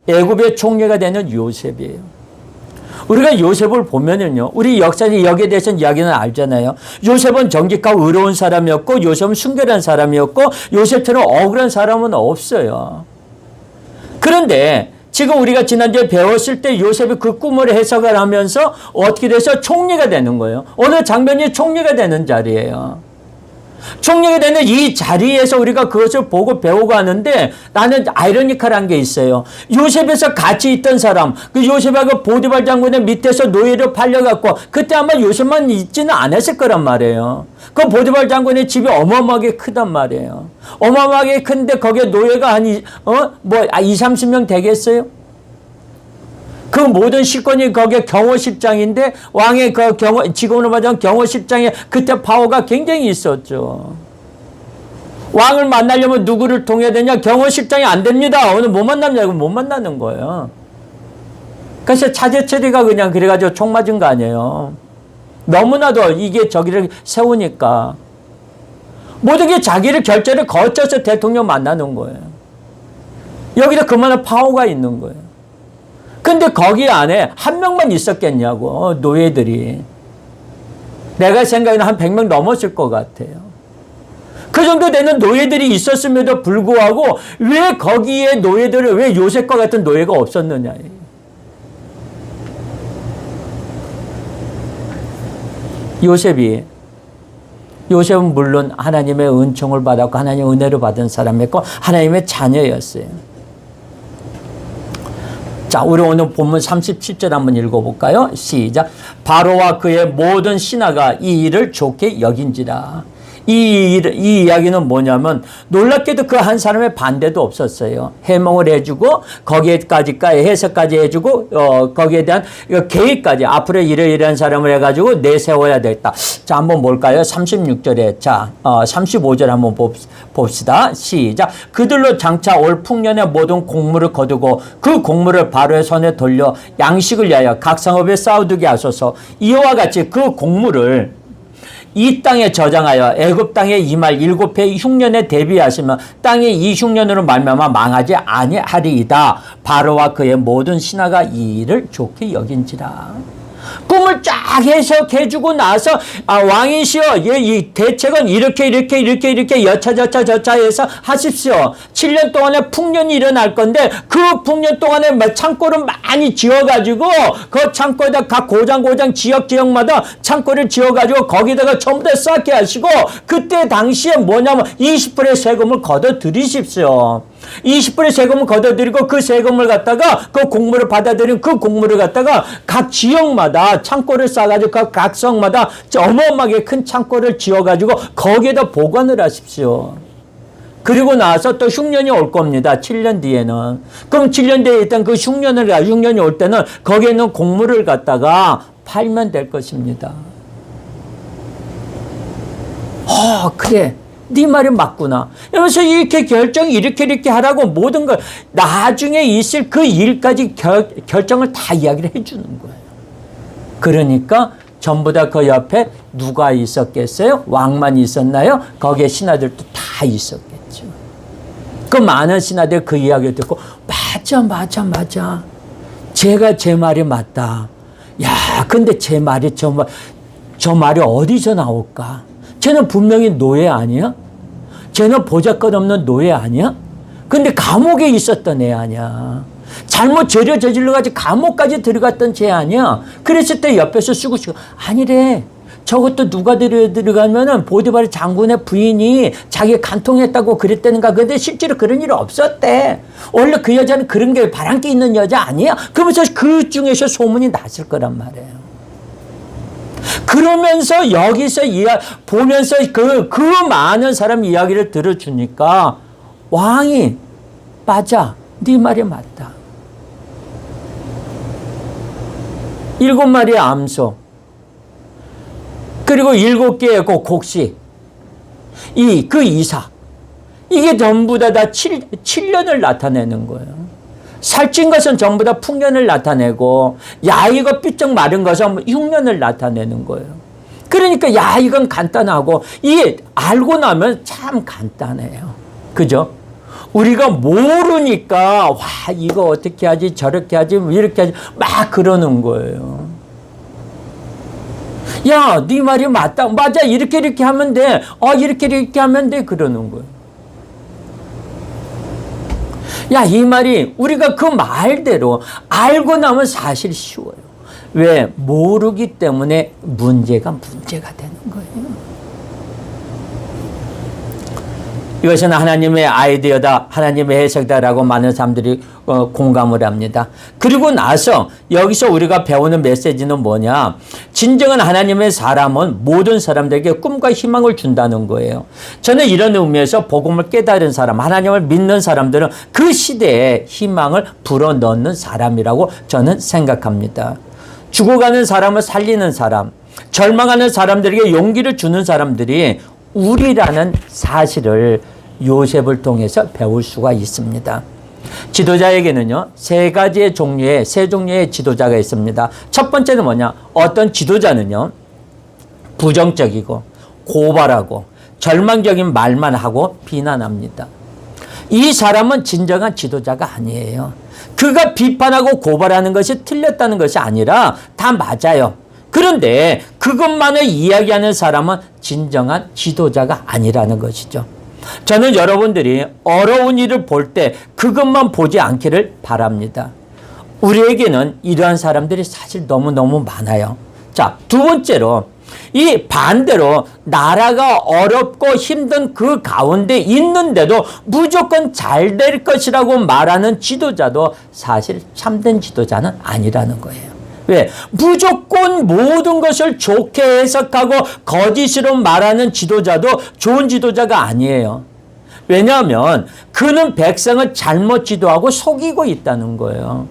애굽의 총리가 되는 요셉이에요. 우리가 요셉을 보면은요, 우리 역사는 여기에 대해서는 이야기는 알잖아요. 요셉은 정직하고 의로운 사람이었고, 요셉은 순결한 사람이었고, 요셉처럼 억울한 사람은 없어요. 그런데 지금 우리가 지난주에 배웠을 때 요셉이 그 꿈을 해석을 하면서 어떻게 돼서 총리가 되는 거예요. 어느 장면이 총리가 되는 자리예요. 총리가 되는 이 자리에서 우리가 그것을 보고 배우고 하는데, 나는 아이러니컬한 게 있어요. 요셉에서 같이 있던 사람, 그 요셉하고 보디발 장군의 밑에서 노예로 팔려갖고, 그때 아마 요셉만 있지는 않았을 거란 말이에요. 그 보디발 장군의 집이 어마어마하게 크단 말이에요. 어마어마하게 큰데 거기에 노예가 한 20, 30명 되겠어요? 그 모든 실권이 거기에 경호실장인데, 왕의 그 지금으로 말하자면 경호실장에 그때 파워가 굉장히 있었죠. 왕을 만나려면 누구를 통해야 되냐? 경호실장이 안 됩니다. 오늘 못 만나냐고 못 만나는 거예요. 그래서 차제철이가 그냥 그래가지고 총 맞은 거 아니에요. 너무나도 이게 저기를 세우니까. 모든 게 자기를 결제를 거쳐서 대통령 만나는 거예요. 여기다 그만한 파워가 있는 거예요. 근데 거기 안에 한 명만 있었겠냐고, 노예들이. 내가 생각에는 한 100명 넘었을 것 같아요. 그 정도 되는 노예들이 있었음에도 불구하고 왜 거기에 노예들을, 왜 요셉과 같은 노예가 없었느냐. 요셉은 물론 하나님의 은총을 받았고 하나님의 은혜를 받은 사람이었고 하나님의 자녀였어요. 자, 우리 오늘 본문 37절 한번 읽어볼까요? 시작. 바로와 그의 모든 신하가 이 일을 좋게 여긴지라. 이 이야기는 뭐냐면 놀랍게도 그 한 사람의 반대도 없었어요. 해몽을 해주고 거기에까지 해석까지 해주고 거기에 대한 계획까지 앞으로 이러이러한 사람을 해가지고 내세워야 되겠다. 자, 한번 볼까요? 36절에 35절 한번 봅시다. 시작. 그들로 장차 올 풍년의 모든 곡물을 거두고 그 곡물을 바로의 손에 돌려 양식을 위하여 각 성읍에 쌓아두게 하소서. 이와 같이 그 곡물을 이 땅에 저장하여 애굽 땅에 임할 7해 흉년에 대비하시면 땅이 이 흉년으로 말미암아 망하지 아니하리이다. 바로와 그의 모든 신하가 이 일을 좋게 여긴지라. 꿈을 쫙 해석해주고 나서 왕이시여, 이 대책은 이렇게 여차저차 해서 하십시오. 7년 동안에 풍년이 일어날 건데 그 풍년 동안에 창고를 많이 지어가지고 그 창고에다 각 고장 지역마다 창고를 지어가지고 거기다가 전부 다 쌓게 하시고 그때 당시에 뭐냐면 20%의 세금을 걷어들이십시오. 20%의 세금을 걷어들이고 그 세금을 갖다가 그 곡물을 받아들인 그 곡물을 갖다가 각 지역마다 창고를 쌓아가지고 각 성마다 어마어마하게 큰 창고를 지어가지고 거기에다 보관을 하십시오. 그리고 나서 또 흉년이 올 겁니다. 7년 뒤에는. 그럼 7년 뒤에 일단 그 흉년이 올 때는 거기에 있는 곡물을 갖다가 팔면 될 것입니다. 그래. 네 말이 맞구나. 그래서 이렇게 이렇게 하라고 모든 걸 나중에 있을 그 일까지 결정을 다 이야기를 해주는 거예요. 그러니까 전부 다 그 옆에 누가 있었겠어요? 왕만 있었나요? 거기에 신하들도 다 있었겠죠. 그 많은 신하들 그 이야기를 듣고 맞아. 제 말이 맞다. 야, 근데 제 말이 저 말이 어디서 나올까? 쟤는 분명히 노예 아니야? 쟤는 보잘것없는 노예 아니야? 근데 감옥에 있었던 애 아니야? 잘못 죄를 저질러가지고 감옥까지 들어갔던 쟤 아니야? 그랬을 때 옆에서 쓰고 아니래. 저것도 누가 들어가면은 보디발 장군의 부인이 자기 간통했다고 그랬다는가. 근데 실제로 그런 일 없었대. 원래 그 여자는 그런 게 바람기 있는 여자 아니야? 그러면서 그 중에서 소문이 났을 거란 말이에요. 그러면서 여기서 보면서 그 많은 사람 이야기를 들어주니까 왕이 맞아. 네 말이 맞다. 7마리의 암소 그리고 7개의 곡식 그 이삭 이게 전부 다 7년을 나타내는 거예요. 살찐 것은 전부 다 풍년을 나타내고 이거 삐쩍 마른 것은 흉년을 나타내는 거예요. 그러니까 이건 간단하고 이게 알고 나면 참 간단해요. 그죠? 우리가 모르니까 와 이거 어떻게 하지 저렇게 하지 이렇게 하지 막 그러는 거예요. 야, 네 말이 맞다. 맞아. 이렇게 하면 돼. 이렇게 하면 돼. 그러는 거예요. 야, 이 말이 우리가 그 말대로 알고 나면 사실 쉬워요. 왜? 모르기 때문에 문제가 되는 거예요. 이것은 하나님의 아이디어다, 하나님의 해석이다라고 많은 사람들이 공감을 합니다. 그리고 나서 여기서 우리가 배우는 메시지는 뭐냐? 진정한 하나님의 사람은 모든 사람들에게 꿈과 희망을 준다는 거예요. 저는 이런 의미에서 복음을 깨달은 사람, 하나님을 믿는 사람들은 그 시대에 희망을 불어넣는 사람이라고 저는 생각합니다. 죽어가는 사람을 살리는 사람, 절망하는 사람들에게 용기를 주는 사람들이 우리라는 사실을 요셉을 통해서 배울 수가 있습니다. 지도자에게는요, 세 종류의 지도자가 있습니다. 첫 번째는 뭐냐? 어떤 지도자는요, 부정적이고, 고발하고, 절망적인 말만 하고 비난합니다. 이 사람은 진정한 지도자가 아니에요. 그가 비판하고 고발하는 것이 틀렸다는 것이 아니라 다 맞아요. 그런데 그것만을 이야기하는 사람은 진정한 지도자가 아니라는 것이죠. 저는 여러분들이 어려운 일을 볼 때 그것만 보지 않기를 바랍니다. 우리에게는 이러한 사람들이 사실 너무너무 많아요. 자, 두 번째로 이 반대로 나라가 어렵고 힘든 그 가운데 있는데도 무조건 잘 될 것이라고 말하는 지도자도 사실 참된 지도자는 아니라는 거예요. 왜? 무조건 모든 것을 좋게 해석하고 거짓으로 말하는 지도자도 좋은 지도자가 아니에요. 왜냐하면 그는 백성을 잘못 지도하고 속이고 있다는 거예요.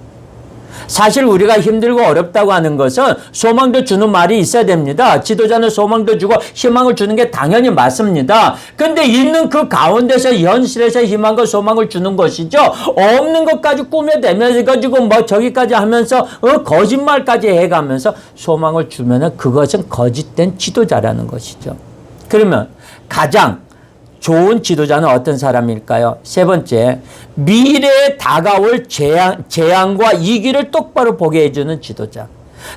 사실 우리가 힘들고 어렵다고 하는 것은 소망도 주는 말이 있어야 됩니다. 지도자는 소망도 주고 희망을 주는 게 당연히 맞습니다. 그런데 있는 그 가운데서 현실에서 희망과 소망을 주는 것이죠. 없는 것까지 꾸며대면서 가지고 뭐 저기까지 하면서 거짓말까지 해가면서 소망을 주면은 그것은 거짓된 지도자라는 것이죠. 그러면 가장 좋은 지도자는 어떤 사람일까요? 세 번째, 미래에 다가올 재앙과 위기를 똑바로 보게 해주는 지도자.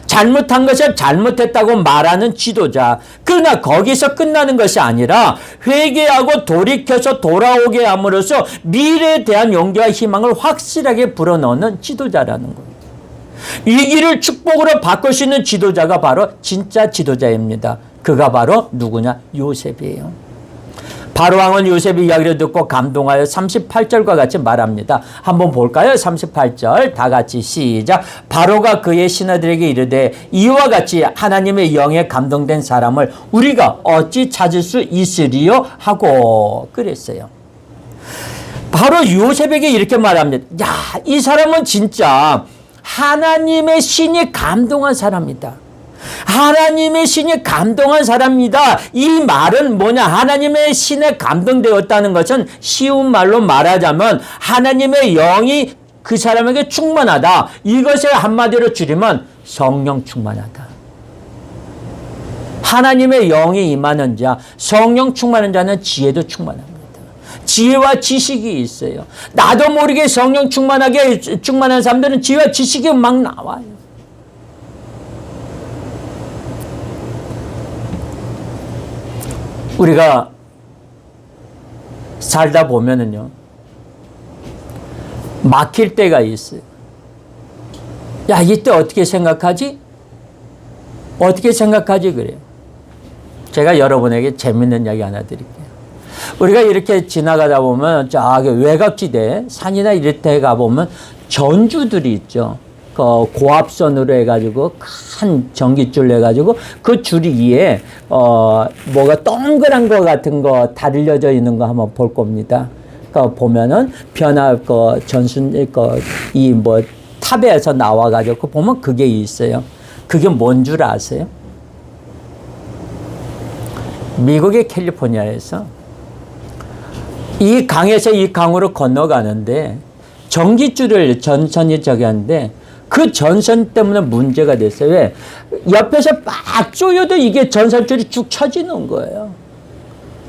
잘못한 것을 잘못했다고 말하는 지도자. 그러나 거기서 끝나는 것이 아니라 회개하고 돌이켜서 돌아오게 함으로써 미래에 대한 용기와 희망을 확실하게 불어넣는 지도자라는 거예요. 위기를 축복으로 바꿀 수 있는 지도자가 바로 진짜 지도자입니다. 그가 바로 누구냐? 요셉이에요. 바로왕은 요셉의 이야기를 듣고 감동하여 38절과 같이 말합니다. 한번 볼까요? 38절 다 같이 시작. 바로가 그의 신하들에게 이르되 이와 같이 하나님의 영에 감동된 사람을 우리가 어찌 찾을 수 있으리요? 하고 그랬어요. 바로 요셉에게 이렇게 말합니다. 야, 이 사람은 진짜 하나님의 신이 감동한 사람이다. 하나님의 신이 감동한 사람이다. 이 말은 뭐냐? 하나님의 신에 감동되었다는 것은 쉬운 말로 말하자면 하나님의 영이 그 사람에게 충만하다. 이것을 한마디로 줄이면 성령 충만하다. 하나님의 영이 임하는 자, 성령 충만한 자는 지혜도 충만합니다. 지혜와 지식이 있어요. 나도 모르게 성령 충만한 사람들은 지혜와 지식이 막 나와요. 우리가 살다 보면은요, 막힐 때가 있어요. 야, 이때 어떻게 생각하지? 어떻게 생각하지? 그래요. 제가 여러분에게 재밌는 이야기 하나 드릴게요. 우리가 이렇게 지나가다 보면 저기 외곽지대, 산이나 이럴 때 가보면 전주들이 있죠. 그 고압선으로 해가지고 큰 전깃줄 해가지고 그 줄 위에 뭐가 동그란 거 같은 거 달려져 있는 거 한번 볼 겁니다. 그 보면은 전순 이 뭐 탑에서 나와가지고 보면 그게 있어요. 그게 뭔 줄 아세요? 미국의 캘리포니아에서 이 강에서 이 강으로 건너가는데 전깃줄을 전선이 저기 하는데 그 전선 때문에 문제가 됐어요. 왜? 옆에서 막 조여도 이게 전선줄이 쭉 쳐지는 거예요.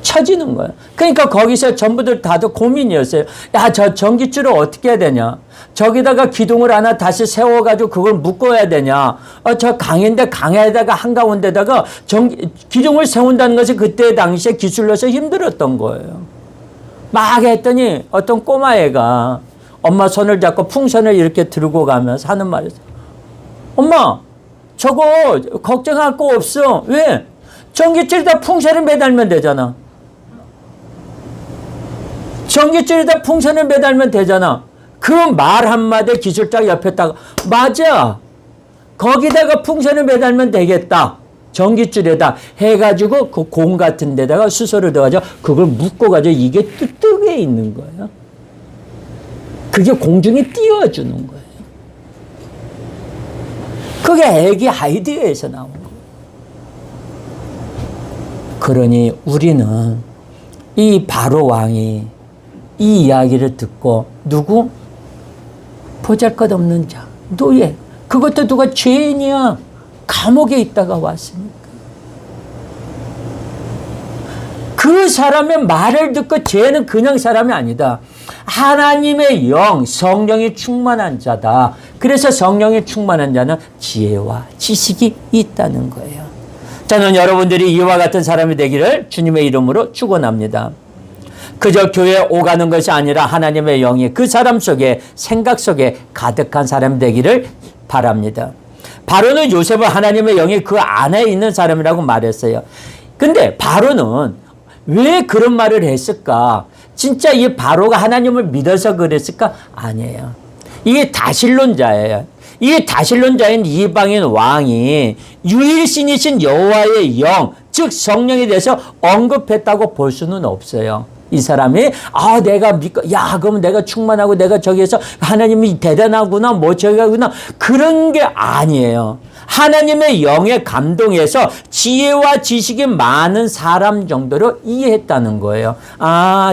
쳐지는 거예요. 그러니까 거기서 전부들 다들 고민이었어요. 야, 저 전깃줄을 어떻게 해야 되냐? 저기다가 기둥을 하나 다시 세워가지고 그걸 묶어야 되냐? 저 강인데 강에다가 한가운데다가 기둥을 세운다는 것이 그때 당시에 기술로서 힘들었던 거예요. 막 했더니 어떤 꼬마애가 엄마 손을 잡고 풍선을 이렇게 들고 가면서 하는 말이 있어요. 엄마, 저거 걱정할 거 없어. 왜? 전깃줄에다 풍선을 매달면 되잖아. 전깃줄에다 풍선을 매달면 되잖아. 그 말 한마디 기술자 옆에다가 맞아. 거기다가 풍선을 매달면 되겠다. 전깃줄에다 해가지고 그 공 같은 데다가 수소를 넣어가지고 그걸 묶어가지고 이게 뜨게 있는 거예요. 그게 공중에 띄워주는 거예요. 그게 애기 아이디어에서 나온 거예요. 그러니 우리는 이 바로 왕이 이 이야기를 듣고 누구? 보잘것없는 자, 노예. 그것도 누가 죄인이야. 감옥에 있다가 왔으니까. 그 사람의 말을 듣고 죄는 그냥 사람이 아니다. 하나님의 영, 성령이 충만한 자다. 그래서 성령이 충만한 자는 지혜와 지식이 있다는 거예요. 저는 여러분들이 이와 같은 사람이 되기를 주님의 이름으로 축원합니다. 그저 교회에 오가는 것이 아니라 하나님의 영이 그 사람 속에, 생각 속에 가득한 사람 되기를 바랍니다. 바로는 요셉은 하나님의 영이 그 안에 있는 사람이라고 말했어요. 근데 바로는 왜 그런 말을 했을까? 진짜 이 바로가 하나님을 믿어서 그랬을까? 아니에요. 이게 다신론자예요. 이 다신론자인 이방인 왕이 유일신이신 여호와의 영, 즉 성령에 대해서 언급했다고 볼 수는 없어요. 이 사람이 내가 믿고 그럼 내가 충만하고 내가 저기에서 하나님이 대단하구나 뭐 저기구나 그런 게 아니에요. 하나님의 영에 감동해서 지혜와 지식이 많은 사람 정도로 이해했다는 거예요.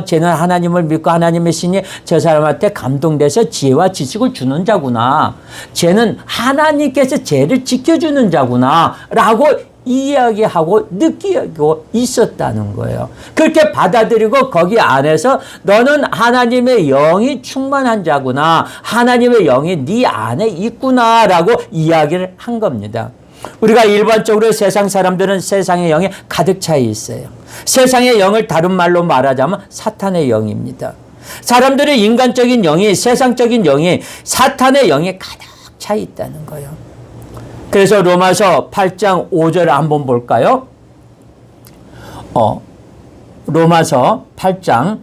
쟤는 하나님을 믿고 하나님의 신이 저 사람한테 감동돼서 지혜와 지식을 주는 자구나. 쟤는 하나님께서 쟤를 지켜주는 자구나 라고 이야기하고 느끼고 있었다는 거예요. 그렇게 받아들이고 거기 안에서 너는 하나님의 영이 충만한 자구나. 하나님의 영이 네 안에 있구나 라고 이야기를 한 겁니다. 우리가 일반적으로 세상 사람들은 세상의 영이 가득 차 있어요. 세상의 영을 다른 말로 말하자면 사탄의 영입니다. 사람들의 인간적인 영이, 세상적인 영이, 사탄의 영이 가득 차 있다는 거예요. 그래서 로마서 8장 5절을 한번 볼까요? 로마서 8장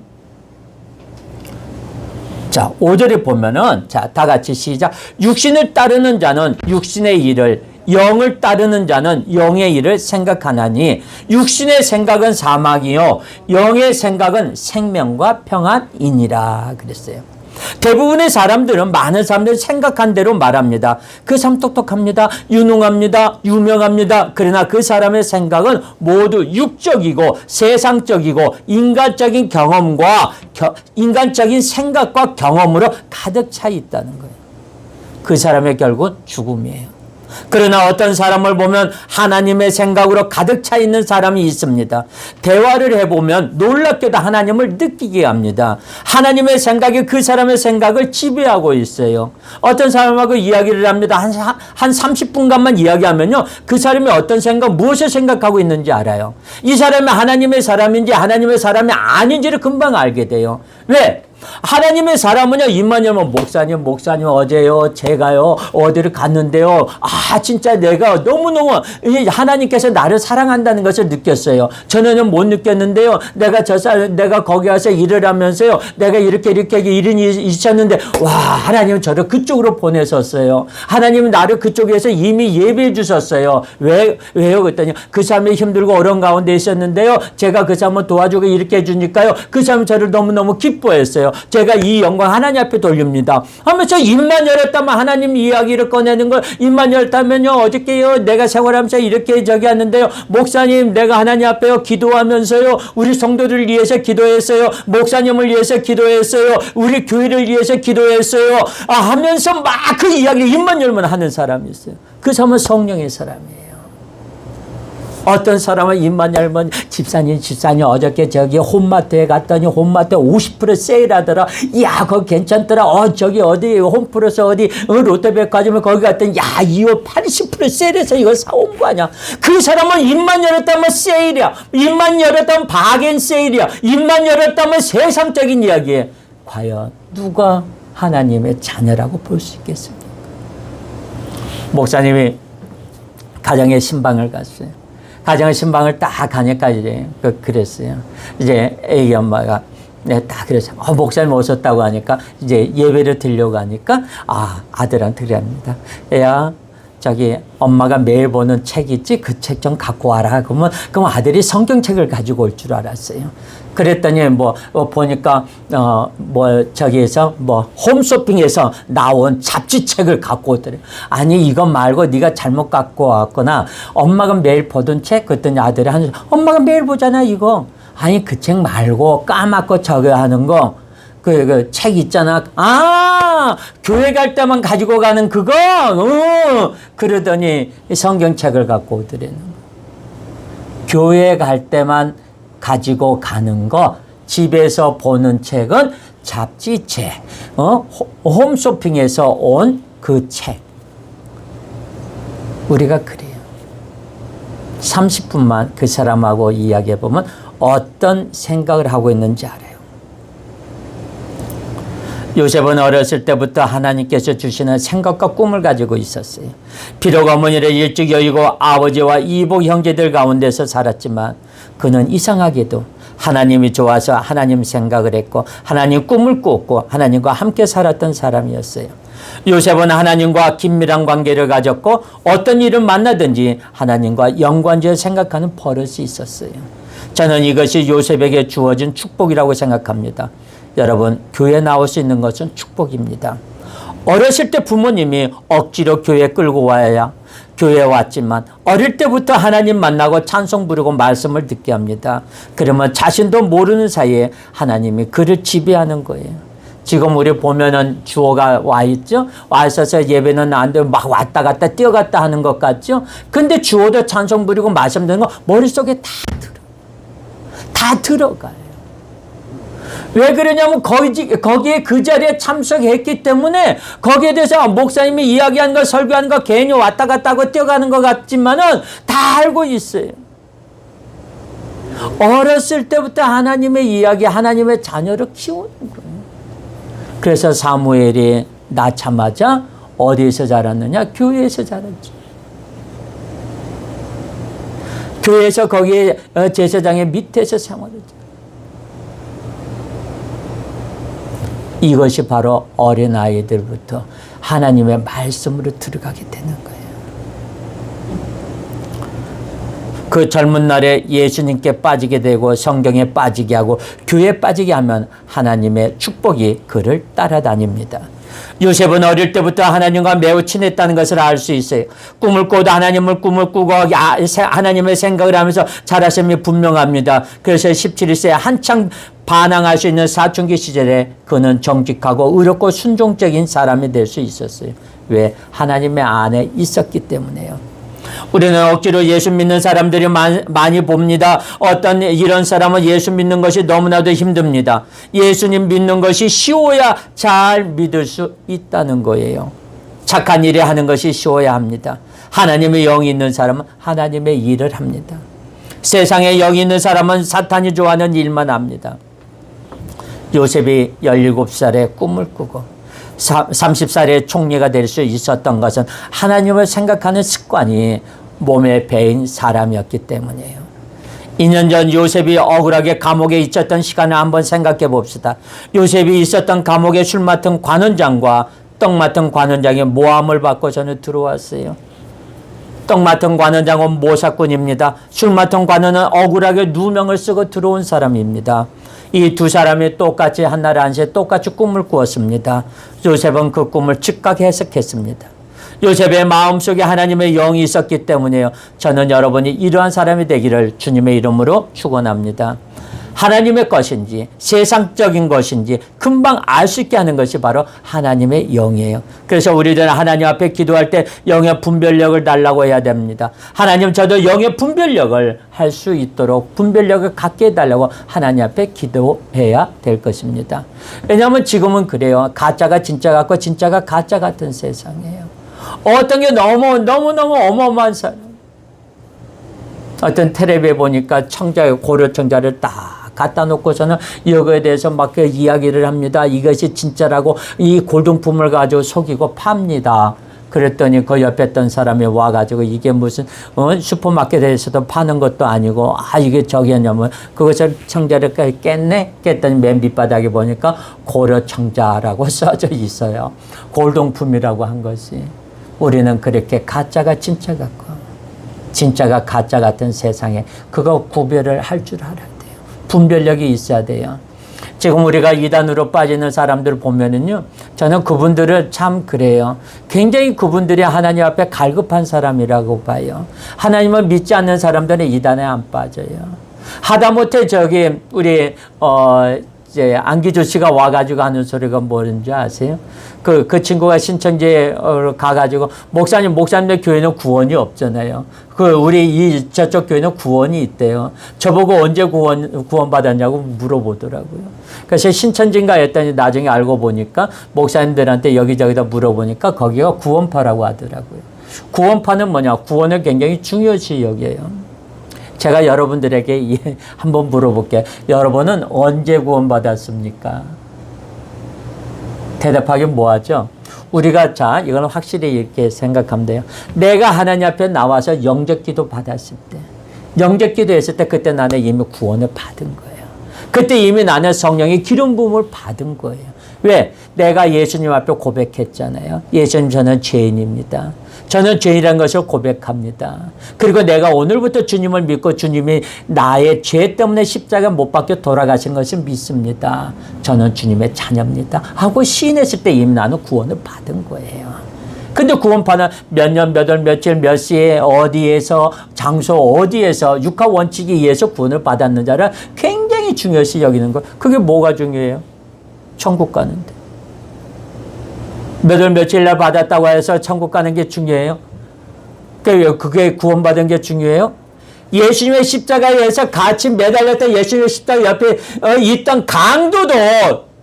5절에 보면은 다 같이 시작. 육신을 따르는 자는 육신의 일을, 영을 따르는 자는 영의 일을 생각하나니 육신의 생각은 사망이요 영의 생각은 생명과 평안이니라 그랬어요. 대부분의 사람들은, 많은 사람들은 생각한 대로 말합니다. 그 사람 똑똑합니다. 유능합니다. 유명합니다. 그러나 그 사람의 생각은 모두 육적이고 세상적이고 인간적인 경험과 인간적인 생각과 경험으로 가득 차 있다는 거예요. 그 사람의 결국은 죽음이에요. 그러나 어떤 사람을 보면 하나님의 생각으로 가득 차 있는 사람이 있습니다. 대화를 해보면 놀랍게도 하나님을 느끼게 합니다. 하나님의 생각이 그 사람의 생각을 지배하고 있어요. 어떤 사람하고 이야기를 합니다. 한 30분간만 이야기하면요, 그 사람이 어떤 생각, 무엇을 생각하고 있는지 알아요. 이 사람이 하나님의 사람인지 하나님의 사람이 아닌지를 금방 알게 돼요. 왜? 하나님의 사람은요, 입만 열면 목사님 어제요 제가요 어디를 갔는데요, 진짜 내가 너무너무 하나님께서 나를 사랑한다는 것을 느꼈어요. 전에는 못 느꼈는데요, 내가 거기 가서 일을 하면서요, 내가 이렇게 일이 있었는데 하나님은 저를 그쪽으로 보내셨어요. 하나님은 나를 그쪽에서 이미 예배해 주셨어요. 왜요? 그랬더니 그 사람이 힘들고 어려운 가운데 있었는데요, 제가 그 사람을 도와주고 이렇게 해주니까요, 그 사람이 저를 너무너무 기뻐했어요. 제가 이 영광 하나님 앞에 돌립니다 하면서 입만 열었다면 하나님 이야기를 꺼내는 걸, 입만 열었다면요, 어저께요 내가 생활하면서 이렇게 저기 하는데요, 목사님 내가 하나님 앞에요 기도하면서요 우리 성도들을 위해서 기도했어요, 목사님을 위해서 기도했어요, 우리 교회를 위해서 기도했어요 하면서 막 그 이야기를 입만 열면 하는 사람이 있어요. 그 사람은 성령의 사람이에요. 어떤 사람은 입만 열면 집사님 어저께 저기 홈마트에 갔더니 홈마트 50% 세일하더라. 야, 그거 괜찮더라. 저기 어디 홈플러스 어디 롯데백화점에 거기 갔더니 야, 이 옷 80% 세일해서 이거 사온 거 아니야. 그 사람은 입만 열었다면 세일이야. 입만 열었다면 바겐 세일이야. 입만 열었다면 세상적인 이야기야. 과연 누가 하나님의 자녀라고 볼 수 있겠습니까? 목사님이 가정의 신방을 갔어요. 가정의 신방을 딱 가니까 이제 그랬어요. 이제 애기 엄마가 딱 그랬어요. 목사님 오셨다고 하니까 이제 예배를 드리려고 하니까 아들한테 그럽니다. 야, 저기 엄마가 매일 보는 책 있지? 그 책 좀 갖고 와라. 그럼 아들이 성경책을 가지고 올 줄 알았어요. 그랬더니 보니까 저기에서 홈쇼핑에서 나온 잡지책을 갖고 오더래. 아니 이것 말고 네가 잘못 갖고 왔거나 엄마가 매일 보던 책. 그랬더니 아들이 엄마가 매일 보잖아 이거. 아니 그 책 말고 까맣고 저거 하는 거. 그 책 있잖아. 교회 갈 때만 가지고 가는 그거. 그러더니 성경책을 갖고 오더래는. 교회 갈 때만 가지고 가는 거, 집에서 보는 책은 잡지책, 홈쇼핑에서 온 그 책. 우리가 그래요. 30분만 그 사람하고 이야기해보면 어떤 생각을 하고 있는지 알아요. 요셉은 어렸을 때부터 하나님께서 주시는 생각과 꿈을 가지고 있었어요. 비록 어머니를 일찍 여의고 아버지와 이복 형제들 가운데서 살았지만 그는 이상하게도 하나님이 좋아서 하나님 생각을 했고 하나님 꿈을 꾸었고 하나님과 함께 살았던 사람이었어요. 요셉은 하나님과 긴밀한 관계를 가졌고 어떤 일을 만나든지 하나님과 연관지어 생각하는 버릇이 있었어요. 저는 이것이 요셉에게 주어진 축복이라고 생각합니다. 여러분, 교회 나올 수 있는 것은 축복입니다. 어렸을 때 부모님이 억지로 교회 끌고 와야 교회에 왔지만 어릴 때부터 하나님 만나고 찬송 부르고 말씀을 듣게 합니다. 그러면 자신도 모르는 사이에 하나님이 그를 지배하는 거예요. 지금 우리 보면은 주호가 와 있죠? 와 있어서 예배는 안 되고 막 왔다 갔다 뛰어갔다 하는 것 같죠? 근데 주호도 찬송 부르고 말씀 듣는 거 머릿속에 다 들어가요. 왜 그러냐면 거기에 그 자리에 참석했기 때문에 거기에 대해서 목사님이 이야기하는 거 설교하는 거 괜히 왔다 갔다 하고 뛰어가는 것 같지만은 다 알고 있어요. 어렸을 때부터 하나님의 이야기, 하나님의 자녀를 키우는 거예요. 그래서 사무엘이 낳자마자 어디에서 자랐느냐? 교회에서 자랐지. 교회에서 거기에 제사장의 밑에서 생활했지. 이것이 바로 어린아이들부터 하나님의 말씀으로 들어가게 되는 거예요. 그 젊은 날에 예수님께 빠지게 되고 성경에 빠지게 하고 교회에 빠지게 하면 하나님의 축복이 그를 따라다닙니다. 요셉은 어릴 때부터 하나님과 매우 친했다는 것을 알 수 있어요. 꿈을 꿔도 하나님을 꿈을 꾸고 하나님의 생각을 하면서 자라심이 분명합니다. 그래서 17세에 한창 반항할 수 있는 사춘기 시절에 그는 정직하고 의롭고 순종적인 사람이 될 수 있었어요. 왜? 하나님의 안에 있었기 때문에요. 우리는 억지로 예수 믿는 사람들이 많이 봅니다. 어떤 이런 사람은 예수 믿는 것이 너무나도 힘듭니다. 예수님 믿는 것이 쉬워야 잘 믿을 수 있다는 거예요. 착한 일을 하는 것이 쉬워야 합니다. 하나님의 영이 있는 사람은 하나님의 일을 합니다. 세상에 영이 있는 사람은 사탄이 좋아하는 일만 합니다. 요셉이 17살에 꿈을 꾸고 30살에 총리가 될 수 있었던 것은 하나님을 생각하는 습관이 몸에 배인 사람이었기 때문이에요. 2년 전 요셉이 억울하게 감옥에 있었던 시간을 한번 생각해 봅시다. 요셉이 있었던 감옥에 술 맡은 관원장과 떡 맡은 관원장의 모함을 받고 저는 들어왔어요. 떡 맡은 관원장은 모사꾼입니다. 술 맡은 관원은 억울하게 누명을 쓰고 들어온 사람입니다. 이 두 사람이 똑같이 한날 한시에 똑같이 꿈을 꾸었습니다. 요셉은 그 꿈을 즉각 해석했습니다. 요셉의 마음속에 하나님의 영이 있었기 때문에요. 저는 여러분이 이러한 사람이 되기를 주님의 이름으로 축원합니다. 하나님의 것인지 세상적인 것인지 금방 알 수 있게 하는 것이 바로 하나님의 영이에요. 그래서 우리들은 하나님 앞에 기도할 때 영의 분별력을 달라고 해야 됩니다. 하나님, 저도 영의 분별력을 할 수 있도록 분별력을 갖게 해달라고 하나님 앞에 기도해야 될 것입니다. 왜냐하면 지금은 그래요. 가짜가 진짜 같고 진짜가 가짜 같은 세상이에요. 어떤 게 너무너무 어마어마한 사람. 어떤 텔레비에 보니까 고려 청자를 딱 갖다 놓고서는 이거에 대해서 막 이야기를 합니다. 이것이 진짜라고 이 골동품을 가지고 속이고 팝니다. 그랬더니 그 옆에 있던 사람이 와가지고 이게 무슨 슈퍼마켓에서도 파는 것도 아니고 이게 저기였냐면 그것을 청자를 깼네? 깼더니 맨 밑바닥에 보니까 고려 청자라고 써져 있어요. 골동품이라고 한 것이. 우리는 그렇게 가짜가 진짜 같고 진짜가 가짜 같은 세상에 그거 구별을 할 줄 알아야 돼요. 분별력이 있어야 돼요. 지금 우리가 이단으로 빠지는 사람들 보면은요, 저는 그분들을 참 그래요. 굉장히 그분들이 하나님 앞에 갈급한 사람이라고 봐요. 하나님을 믿지 않는 사람들은 이단에 안 빠져요. 하다못해 우리 이제 안기조 씨가 와가지고 하는 소리가 뭐인지 아세요? 그 친구가 신천지에 가가지고 목사님들 교회는 구원이 없잖아요. 저쪽 교회는 구원이 있대요. 저보고 언제 구원 받았냐고 물어보더라고요. 그래서 신천지인가 했더니 나중에 알고 보니까 목사님들한테 여기저기다 물어보니까 거기가 구원파라고 하더라고요. 구원파는 뭐냐? 구원을 굉장히 중요시 여겨요. 제가 여러분들에게 한번 물어볼게요. 여러분은 언제 구원받았습니까? 대답하기 뭐하죠? 우리가 이건 확실히 이렇게 생각하면 돼요. 내가 하나님 앞에 나와서 영접기도 받았을 때, 영접기도 했을 때 그때 나는 이미 구원을 받은 거예요. 그때 이미 나는 성령의 기름 부음을 받은 거예요. 왜? 내가 예수님 앞에 고백했잖아요. 예수님, 저는 죄인입니다. 저는 죄인이라는 것을 고백합니다. 그리고 내가 오늘부터 주님을 믿고 주님이 나의 죄 때문에 십자가 못 박혀 돌아가신 것을 믿습니다. 저는 주님의 자녀입니다. 하고 시인했을 때 이미 나는 구원을 받은 거예요. 근데 구원파는 몇 년, 몇 월, 며칠, 몇 시에 어디에서 장소 어디에서 육하 원칙에 의해서 구원을 받았는 자를 굉장히 중요시 여기는 거. 그게 뭐가 중요해요? 천국 가는데. 몇 월 며칠 날 받았다고 해서 천국 가는 게 중요해요? 그게 구원받은 게 중요해요? 예수님의 십자가에서 같이 매달렸던 예수님의 십자가 옆에 있던 강도도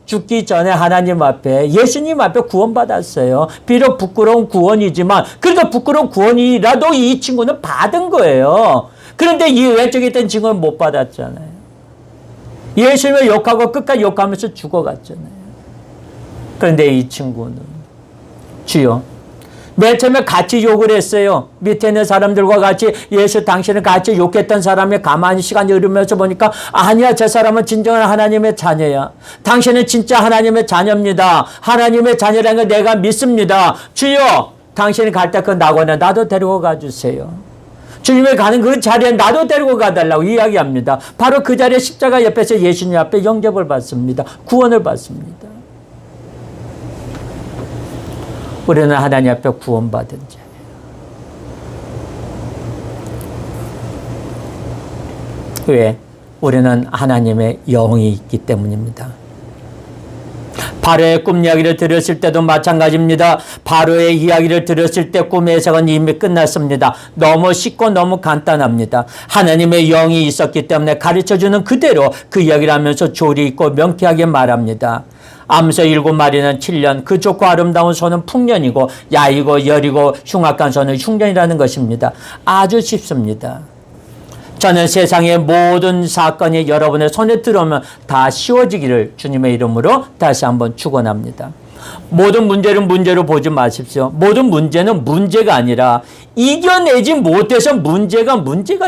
죽기 전에 하나님 앞에 예수님 앞에 구원받았어요. 비록 부끄러운 구원이지만 그래도 부끄러운 구원이라도 이 친구는 받은 거예요. 그런데 이 왼쪽에 있던 친구는 못 받았잖아요. 예수님을 욕하고 끝까지 욕하면서 죽어갔잖아요. 그런데 이 친구는 주여, 맨 처음에 같이 욕을 했어요. 밑에 있는 사람들과 같이 예수 당신을 같이 욕했던 사람이 가만히 시간이 흐르면서 보니까 아니야, 저 사람은 진정한 하나님의 자녀야. 당신은 진짜 하나님의 자녀입니다. 하나님의 자녀라는 걸 내가 믿습니다. 주여, 당신이 갈 때 그 낙원에 나도 데리고 가주세요. 주님이 가는 그 자리에 나도 데리고 가달라고 이야기합니다. 바로 그 자리에 십자가 옆에서 예수님 앞에 영접을 받습니다. 구원을 받습니다. 우리는 하나님 앞에 구원받은 자예요. 왜? 우리는 하나님의 영이 있기 때문입니다. 바로의 꿈 이야기를 들었을 때도 마찬가지입니다. 바로의 이야기를 들었을 때 꿈의 해석은 이미 끝났습니다. 너무 쉽고 너무 간단합니다. 하나님의 영이 있었기 때문에 가르쳐주는 그대로 그 이야기를 하면서 조리 있고 명쾌하게 말합니다. 암소 7마리는 7년, 그 좋고 아름다운 소는 풍년이고 야이고 열이고 흉악한 소는 흉년이라는 것입니다. 아주 쉽습니다. 저는 세상의 모든 사건이 여러분의 손에 들어오면 다 쉬워지기를 주님의 이름으로 다시 한번 축원합니다. 모든 문제를 문제로 보지 마십시오. 모든 문제는 문제가 아니라 이겨내지 못해서 문제가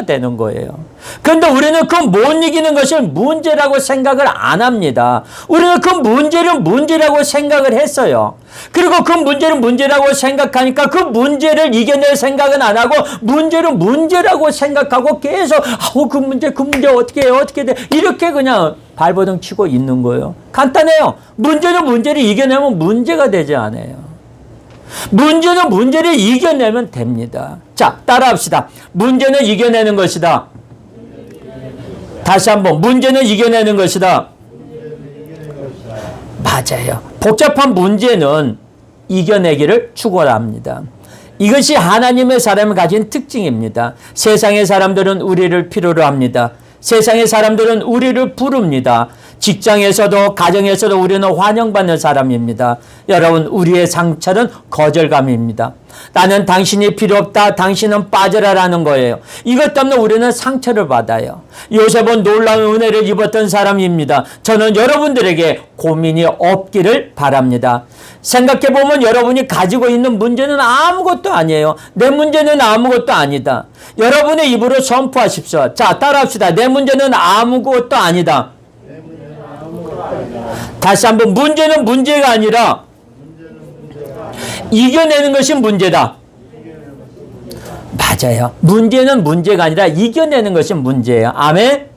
되는 거예요. 그런데 우리는 그 못 이기는 것을 문제라고 생각을 안 합니다. 우리는 그 문제를 문제라고 생각을 했어요. 그리고 그 문제를 문제라고 생각하니까 그 문제를 이겨낼 생각은 안 하고 문제를 문제라고 생각하고 계속 그 문제 어떻게 해 어떻게 돼 이렇게 그냥 발버둥 치고 있는 거예요. 간단해요. 문제는 문제를 이겨내면 문제가 되지 않아요. 문제는 문제를 이겨내면 됩니다. 자, 따라합시다. 문제는 이겨내는 것이다. 다시 한번 문제는 이겨내는 것이다. 맞아요. 복잡한 문제는 이겨내기를 축원합니다. 이것이 하나님의 사람이 가진 특징입니다. 세상의 사람들은 우리를 필요로 합니다. 세상의 사람들은 우리를 부릅니다. 직장에서도 가정에서도 우리는 환영받는 사람입니다. 여러분, 우리의 상처는 거절감입니다. 나는 당신이 필요 없다. 당신은 빠져라라는 거예요. 이것 때문에 우리는 상처를 받아요. 요셉은 놀라운 은혜를 입었던 사람입니다. 저는 여러분들에게 고민이 없기를 바랍니다. 생각해보면 여러분이 가지고 있는 문제는 아무것도 아니에요. 내 문제는 아무것도 아니다. 여러분의 입으로 선포하십시오. 자, 따라합시다. 내 문제는 아무것도 아니다. 다시 한번, 문제는 문제가 아니라 이겨내는 것이 문제다. 맞아요. 문제는 문제가 아니라 이겨내는 것이 문제예요. 아멘.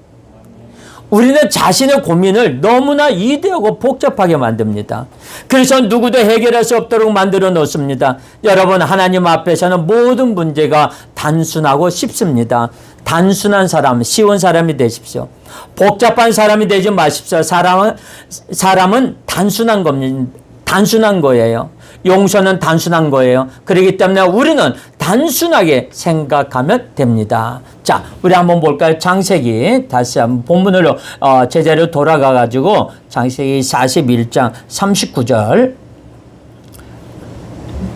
우리는 자신의 고민을 너무나 이대하고 복잡하게 만듭니다. 그래서 누구도 해결할 수 없도록 만들어 놓습니다. 여러분, 하나님 앞에서는 모든 문제가 단순하고 쉽습니다. 단순한 사람, 쉬운 사람이 되십시오. 복잡한 사람이 되지 마십시오. 사람은 단순한 겁니다. 단순한 거예요. 용서는 단순한 거예요. 그렇기 때문에 우리는 단순하게 생각하면 됩니다. 자, 우리 한번 볼까요? 창세기 다시 한번 본문으로 제자리로 돌아가 가지고 창세기 41장 39절.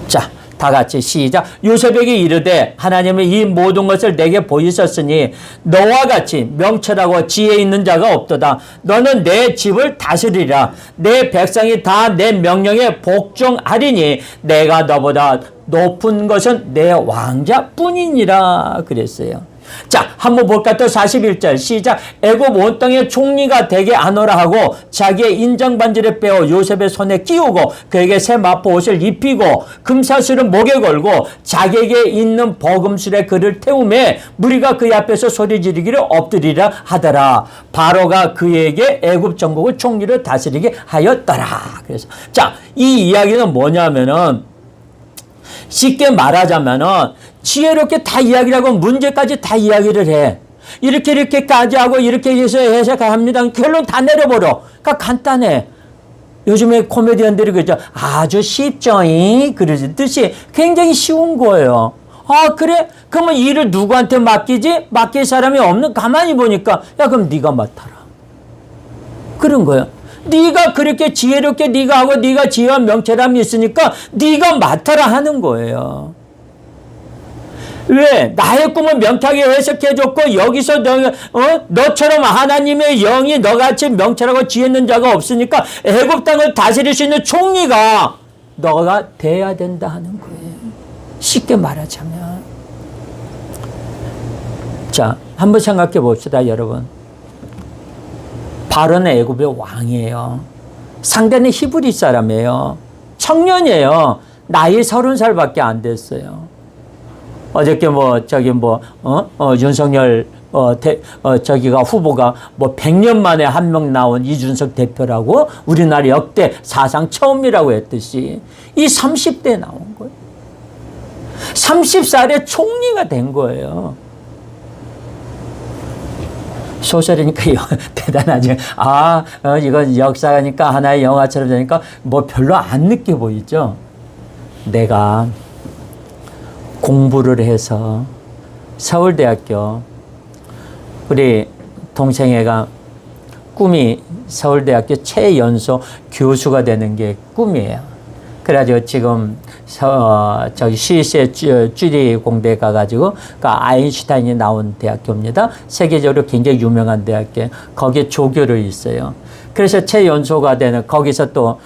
자, 다 같이 시작. 요셉에게 이르되 하나님이 이 모든 것을 내게 보이셨으니 너와 같이 명철하고 지혜 있는 자가 없도다. 너는 내 집을 다스리라. 내 백성이 다 내 명령에 복종하리니 내가 너보다 높은 것은 내 왕자뿐이니라 그랬어요. 자, 한번 볼까? 또 41절 시작. 애굽 온 땅의 총리가 되게 하노라 하고 자기의 인장반지를 빼어 요셉의 손에 끼우고 그에게 새 마포 옷을 입히고 금사슬을 목에 걸고 자기에게 있는 버금술에 그를 태우매 무리가 그의 앞에서 소리 지르기를 엎드리라 하더라. 바로가 그에게 애굽 전국을 총리로 다스리게 하였더라. 그래서 자, 이 이야기는 뭐냐면은 쉽게 말하자면은 지혜롭게 다 이야기를 하고 문제까지 다 이야기를 해. 이렇게까지 하고 이렇게 해서 해석합니다. 결론 다 내려버려. 그러니까 간단해. 요즘에 코미디언들이 그러죠. 아주 쉽죠. 그러듯이 굉장히 쉬운 거예요. 아, 그래? 그러면 일을 누구한테 맡기지? 맡길 사람이 없는? 가만히 보니까 야, 그럼 네가 맡아라. 그런 거예요. 네가 그렇게 지혜롭게 네가 하고 네가 지혜와 명철함이 있으니까 네가 맡아라 하는 거예요. 왜? 나의 꿈을 명쾌하게 해석해줬고 여기서 너처럼 하나님의 영이 너같이 명철하고 지혜 있는 자가 없으니까 애굽 땅을 다스릴 수 있는 총리가 너가 돼야 된다 하는 거예요. 쉽게 말하자면. 자, 한번 생각해 봅시다, 여러분. 바로는 애굽의 왕이에요. 상대는 히브리 사람이에요. 청년이에요. 나이 30살밖에 안 됐어요. 어저께 윤석열 저기가 후보가 100년 만에 한 명 나온 이준석 대표라고 우리나라 역대 사상 처음이라고 했듯이 이 30대에 나온 거예요. 30살에 총리가 된 거예요. 소설이니까 대단하지. 이건 역사니까 하나의 영화처럼 되니까 별로 안 느껴 보이죠. 내가 공부를 해서 서울대학교, 우리 동생애가 꿈이 서울대학교 최연소 교수가 되는 게 꿈이에요. 그래가지고 지금 스위스의 쭈리 공대에 가가지고 아인슈타인이 나온 대학교입니다. 세계적으로 굉장히 유명한 대학교. 거기에 조교를 있어요. 그래서 최연소가 되는 거기서 또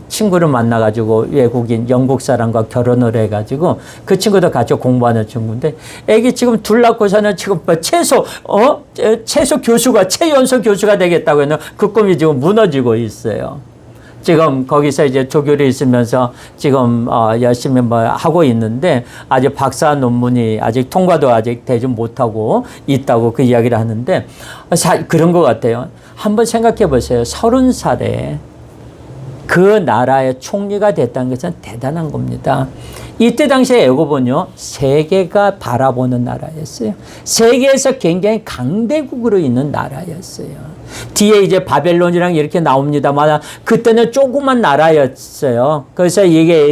친구를 만나가지고 외국인 영국 사람과 결혼을 해가지고 그 친구도 같이 공부하는 친구인데 애기 지금 둘 낳고서는 지금 최소 교수가 최연소 교수가 되겠다고 했는데 그 꿈이 지금 무너지고 있어요. 지금 거기서 이제 조교를 있으면서 지금 열심히 하고 있는데 아직 박사 논문이 아직 통과도 아직 되지 못하고 있다고 그 이야기를 하는데 그런 것 같아요. 한번 생각해 보세요. 30살에 그 나라의 총리가 됐다는 것은 대단한 겁니다. 이때 당시에 애굽은요, 세계가 바라보는 나라였어요. 세계에서 굉장히 강대국으로 있는 나라였어요. 뒤에 이제 바벨론이랑 이렇게 나옵니다만 그때는 조그만 나라였어요. 그래서 이게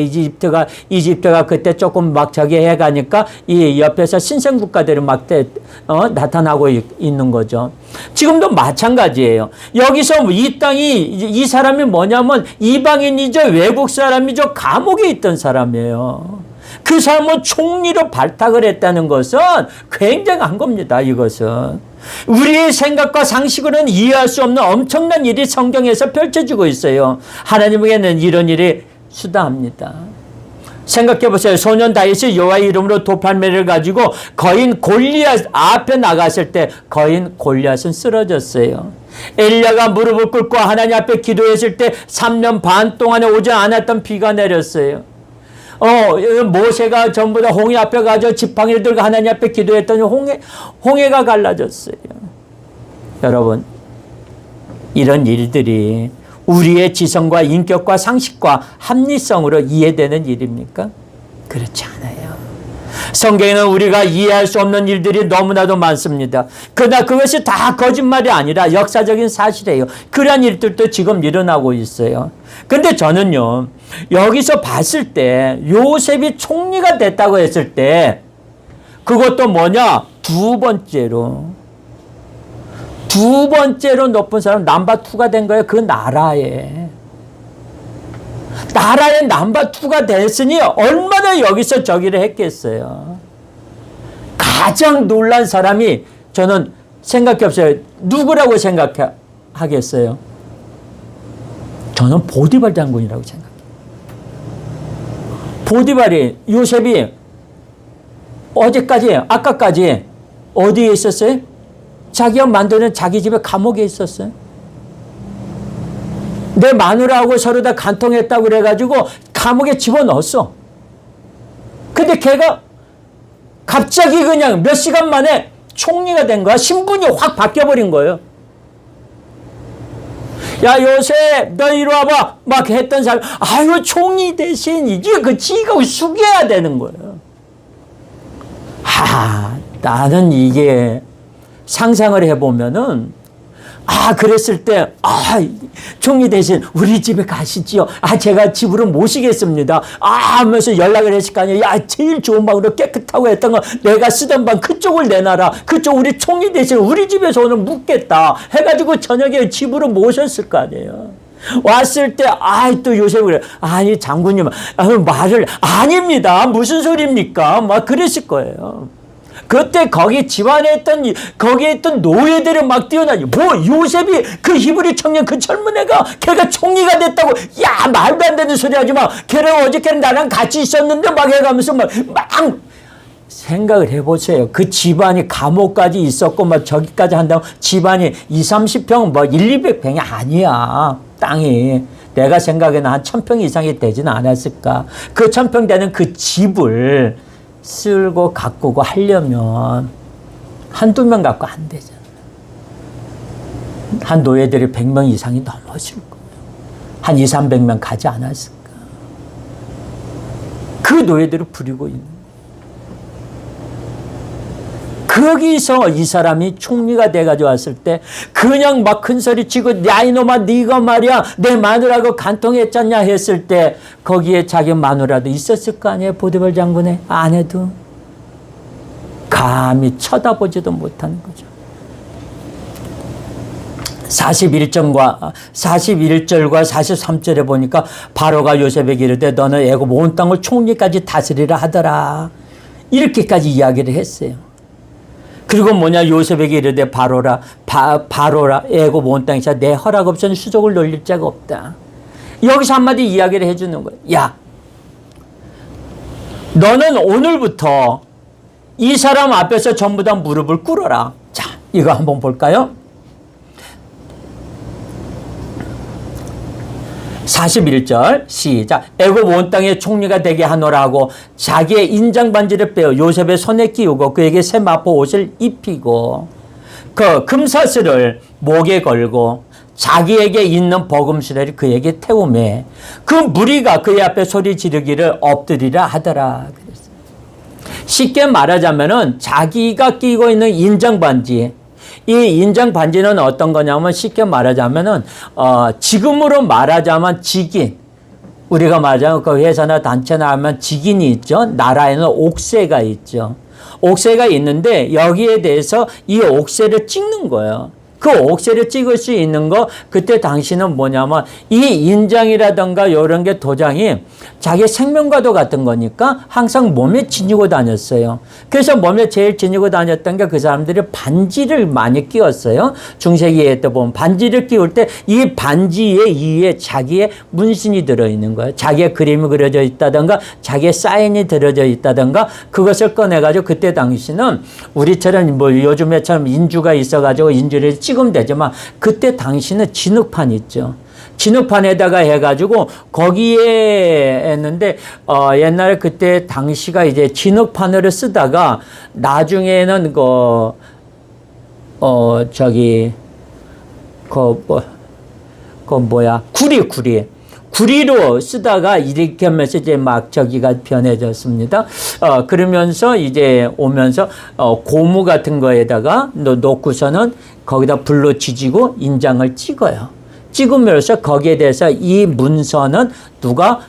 이집트가 그때 조금 막 저기 해가니까 이 옆에서 신생 국가들이 막 나타나고 있는 거죠. 지금도 마찬가지예요. 여기서 이 땅이 이 사람이 뭐냐면 이방인이죠, 외국 사람이죠, 감옥에 있던 사람이에요. 그 사람은 총리로 발탁을 했다는 것은 굉장한 겁니다. 이것은 우리의 생각과 상식으로는 이해할 수 없는 엄청난 일이 성경에서 펼쳐지고 있어요. 하나님에게는 이런 일이 수다합니다. 생각해 보세요. 소년 다윗이 여호와의 이름으로 도팔매를 가지고 거인 골리앗 앞에 나갔을 때 거인 골리앗은 쓰러졌어요. 엘리야가 무릎을 꿇고 하나님 앞에 기도했을 때 3년 반 동안에 오지 않았던 비가 내렸어요. 모세가 전부 다 홍해 앞에 가서 지팡이를 들고 하나님 앞에 기도했더니 홍해가 갈라졌어요. 여러분, 이런 일들이 우리의 지성과 인격과 상식과 합리성으로 이해되는 일입니까? 그렇지 않아요. 성경에는 우리가 이해할 수 없는 일들이 너무나도 많습니다. 그러나 그것이 다 거짓말이 아니라 역사적인 사실이에요. 그러한 일들도 지금 일어나고 있어요. 근데 저는요, 여기서 봤을 때 요셉이 총리가 됐다고 했을 때 그것도 뭐냐? 두 번째로 높은 사람 넘버2가 된 거예요. 그 나라에 넘버2가 됐으니 얼마나 여기서 저기를 했겠어요. 가장 놀란 사람이 저는 생각해 보세요. 누구라고 생각하겠어요? 저는 보디발 장군이라고 생각해요. 보디발이 요셉이 아까까지 어디에 있었어요? 자기가 만드는 자기 집에 감옥에 있었어요. 내 마누라하고 서로 다 간통했다고 그래가지고 감옥에 집어넣었어. 근데 걔가 갑자기 그냥 몇 시간 만에 총리가 된 거야. 신분이 확 바뀌어버린 거예요. 야, 요셉, 너 이리 와봐. 막 했던 사람, 아유, 총리 대신 이제 그 지가 숙여야 되는 거예요. 나는 이게 상상을 해보면은, 그랬을 때, 총리 대신 우리 집에 가시지요. 제가 집으로 모시겠습니다. 하면서 연락을 했을 거 아니에요. 제일 좋은 방으로 깨끗하고 했던 거 내가 쓰던 방 그쪽을 내놔라. 그쪽 우리 총리 대신 우리 집에서 오늘 묵겠다. 해가지고 저녁에 집으로 모셨을 거 아니에요. 왔을 때, 또 요셉이 그래. 장군님, 말을, 아닙니다. 무슨 소리입니까? 막 그랬을 거예요. 그때 거기 집안에 거기에 있던 노예들이 막 뛰어나지. 요셉이 그 히브리 청년 그 젊은 애가 걔가 총리가 됐다고. 말도 안 되는 소리 하지 마. 걔랑 어저께는 나랑 같이 있었는데 막 해가면서 막 생각을 해보세요. 그 집안이 감옥까지 있었고 막 저기까지 한다고 집안이 2~30평 뭐 100~200평이 아니야. 땅이. 내가 생각에는 한 1000평 이상이 되지는 않았을까. 그 1000평 되는 그 집을 쓸고 가꾸고 하려면 한두 명 갖고 안 되잖아요. 한 노예들이 100명 이상이 넘어질 거예요. 한 200~300명 가지 않았을까. 그 노예들을 부리고 있는 거예요. 거기서 이 사람이 총리가 돼가지고 왔을 때 그냥 막 큰 소리 치고 야 이놈아 네가 말이야 내 마누라고 간통했잖냐 했을 때 거기에 자기 마누라도 있었을 거 아니에요. 보디발 장군의 아내도 감히 쳐다보지도 못하는 거죠. 41절과 43절에 보니까 바로가 요셉에게 이르되 너는 애굽 온 땅을 총리까지 다스리라 하더라. 이렇게까지 이야기를 했어요. 그리고 요셉에게 이르되 바로라 애굽 온 땅에서 내 허락 없이는 수족을 놀릴 자가 없다. 여기서 한마디 이야기를 해주는 거예요. 야, 너는 오늘부터 이 사람 앞에서 전부 다 무릎을 꿇어라. 자, 이거 한번 볼까요? 41절 시작. 애굽 온 땅의 총리가 되게 하노라 하고 자기의 인장 반지를 빼어 요셉의 손에 끼우고 그에게 새 마포 옷을 입히고 그 금사슬을 목에 걸고 자기에게 있는 버금 수레를 그에게 태우매 그 무리가 그의 앞에 소리 지르기를 엎드리라 하더라. 그랬어요. 쉽게 말하자면은 자기가 끼고 있는 인장 반지, 이 인장 반지는 어떤 거냐면 쉽게 말하자면은 지금으로 말하자면 직인, 우리가 말하자면 그 회사나 단체나 하면 직인이 있죠. 나라에는 옥세가 있죠. 옥세가 있는데 여기에 대해서 이 옥세를 찍는 거예요. 그 옥세를 찍을 수 있는 거 그때 당시는 뭐냐면 이 인장이라든가 이런 게 도장이 자기 생명과도 같은 거니까 항상 몸에 지니고 다녔어요. 그래서 몸에 제일 지니고 다녔던 게 그 사람들이 반지를 많이 끼웠어요. 중세기에 때 보면 반지를 끼울 때 이 반지에 이에 자기의 문신이 들어있는 거예요. 자기의 그림이 그려져 있다든가 자기의 사인이 들어져 있다든가 그것을 꺼내가지고 그때 당시는 우리처럼 뭐 요즘에처럼 인주가 있어가지고 인주를 찍으면 되지만 그때 당시는 진흙판 있죠. 진흙판에다가 해가지고 거기에 했는데 옛날에 그때 당시가 이제 진흙판을 쓰다가 나중에는 구리로 쓰다가 이렇게 하면서 이제 막 저기가 변해졌습니다. 그러면서 이제 오면서 고무 같은 거에다가 놓고서는 거기다 불로 지지고 인장을 찍어요. 찍으면서 거기에 대해서 이 문서는 누가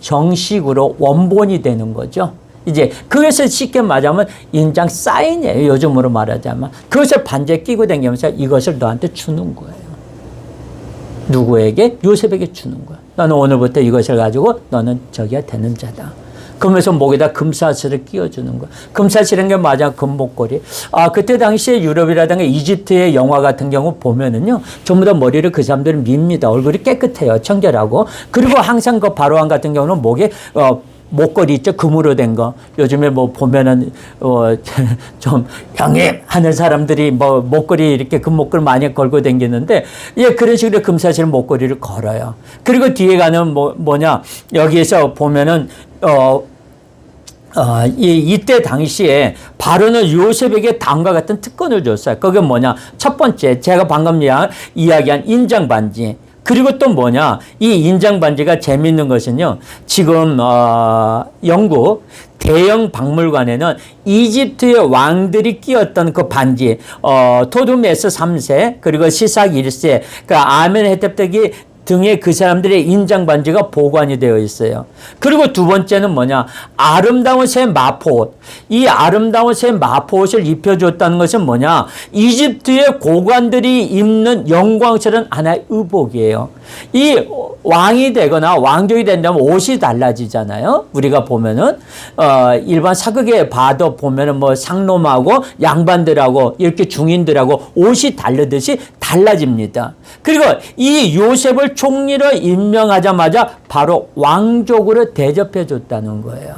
정식으로 원본이 되는 거죠. 이제 그것을 쉽게 말하면 인장 사인이에요. 요즘으로 말하자면. 그것을 반지에 끼고 다니면서 이것을 너한테 주는 거예요. 누구에게? 요셉에게 주는 거야. 너는 오늘부터 이것을 가지고 너는 저기가 되는 자다. 그러면서 목에다 금사슬을 끼워주는 거야. 금사슬인 게 맞아, 금목걸이. 그때 당시에 유럽이라든가 이집트의 영화 같은 경우 보면은요, 전부 다 머리를 그 사람들은 밉니다. 얼굴이 깨끗해요. 청결하고. 그리고 항상 그 바로왕 같은 경우는 목에, 목걸이 있죠? 금으로 된 거. 요즘에 뭐 보면은, 좀, 형님! 하는 사람들이 뭐 목걸이 이렇게 금목걸 많이 걸고 다니는데, 예, 그런 식으로 금사실 목걸이를 걸어요. 그리고 뒤에 가는 뭐냐, 여기에서 보면은, 이때 당시에 바로는 요셉에게 다음과 같은 특권을 줬어요. 그게 뭐냐? 첫 번째, 제가 방금 이야기한 인장 반지. 그리고 또 뭐냐? 이 인장 반지가 재밌는 것은요. 지금 영국 대형 박물관에는 이집트의 왕들이 끼었던 그 반지, 토두메스 3세 그리고 시삭 1세, 그 아멘헤테프이 등에 그 사람들의 인장 반지가 보관이 되어 있어요. 그리고 두 번째는 뭐냐? 아름다운 새 마포옷. 이 아름다운 새 마포옷을 입혀줬다는 것은 뭐냐? 이집트의 고관들이 입는 영광스러운 하나의 의복이에요. 이 왕이 되거나 왕족이 된다면 옷이 달라지잖아요. 우리가 보면은 일반 사극에 봐도 보면은 뭐 상놈하고 양반들하고 이렇게 중인들하고 옷이 다르듯이 달라집니다. 그리고 이 요셉을 총리로 임명하자마자 바로 왕족으로 대접해 줬다는 거예요.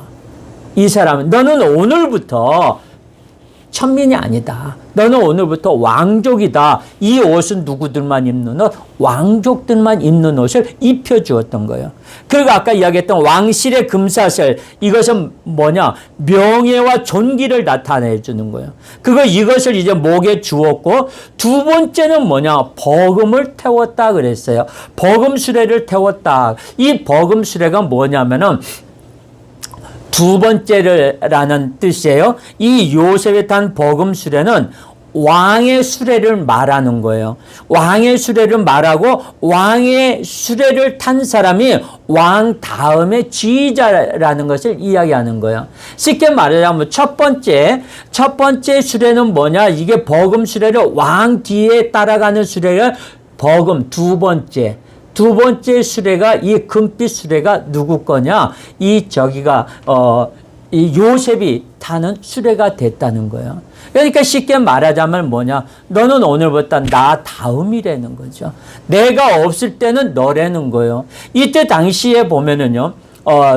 이 사람은 너는 오늘부터 천민이 아니다. 너는 오늘부터 왕족이다. 이 옷은 누구들만 입는 옷? 왕족들만 입는 옷을 입혀주었던 거예요. 그리고 아까 이야기했던 왕실의 금사슬, 이것은 뭐냐? 명예와 존귀를 나타내 주는 거예요. 이것을 이제 목에 주었고, 두 번째는 뭐냐? 버금을 태웠다 그랬어요. 버금 수레를 태웠다. 이 버금 수레가 뭐냐면은 두 번째라는 뜻이에요. 이 요셉에 탄 버금 수레는 왕의 수레를 말하는 거예요. 왕의 수레를 말하고 수레를 수레를 탄 사람이 왕 다음의 지휘자라는 것을 이야기하는 거예요. 쉽게 말하자면 첫 번째 수레는 뭐냐? 이게 버금 수레를 왕 뒤에 따라가는 수레를 버금 두 번째 수레가 이 금빛 수레가 누구 거냐? 이 요셉이 타는 수레가 됐다는 거예요. 그러니까 쉽게 말하자면 뭐냐? 너는 오늘부터 나 다음이라는 거죠. 내가 없을 때는 너라는 거예요. 이때 당시에 보면은요.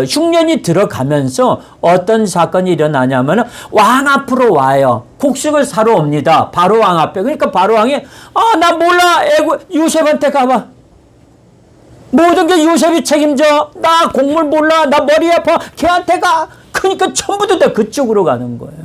흉년이 들어가면서 어떤 사건이 일어나냐면 왕 앞으로 와요. 곡식을 사러 옵니다. 바로 왕 앞에. 그러니까 바로 왕이 나 몰라. 요셉한테 가봐. 모든 게 요셉이 책임져. 나 곡물 몰라. 나 머리 아파. 걔한테 가. 그러니까 전부 다 그쪽으로 가는 거예요.